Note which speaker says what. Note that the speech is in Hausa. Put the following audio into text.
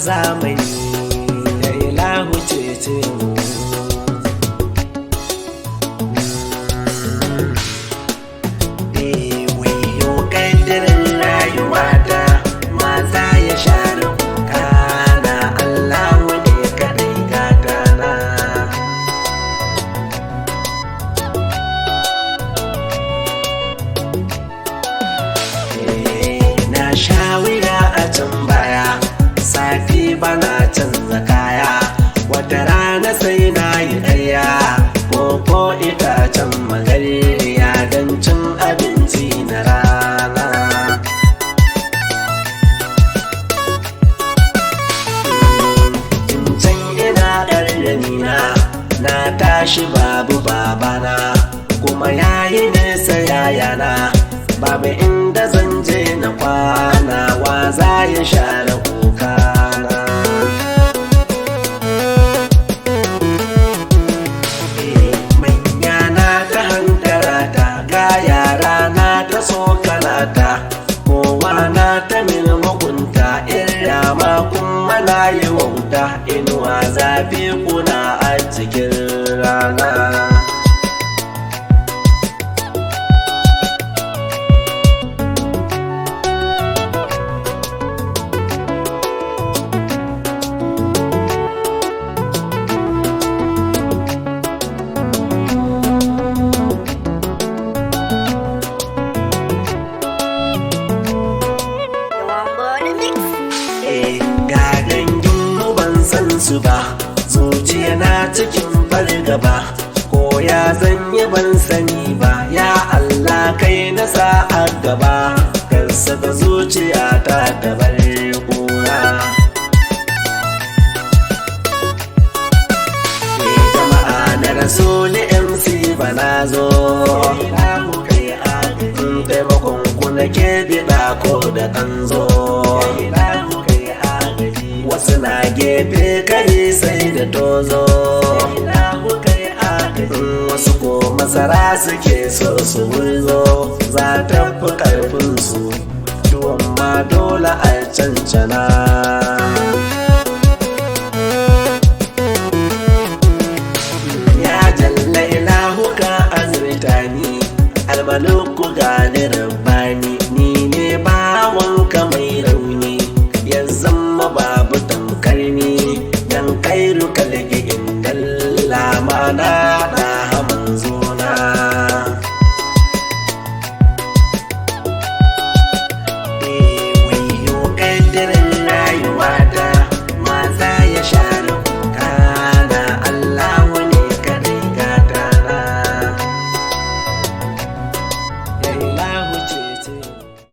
Speaker 1: zamani ya ilahu cece mu. Wayo kaddarin rayuwa ta maza ya share kuka na Allahu ne kadai gata na. Na sha wuya a can baya, safi bana canza kaya, wata rana sai na yi ɗaya ko itacen magariya don cin abinci na rana. Can ina ƙarnina na tashi babu babana, kuma yayi nesa yayana, babu inda zan je na kwana, wa za ya share kukana. Manya na ta hankara ta, ga yara na ta sokanata, kowa na ta min mugunta, irama kuma na yi wauta, inuwa zafi kuna a cikin rana. Ga danginmu ban san su ba, zuciya na cikin fargaba, ko ya zan yi ban sani ba, ya Allah kai na sa a gaba, kar saka zuciya ta bar kura. Jama'a na Rasuli MC bana zo, taimakon ku nake biɗa ko da ɗan zo. Wasu na gefe kai sai da tozo, wasu ko masara suke so su wulzo, za ta fi ƙarfinsu, tuwon ma dole a cancana.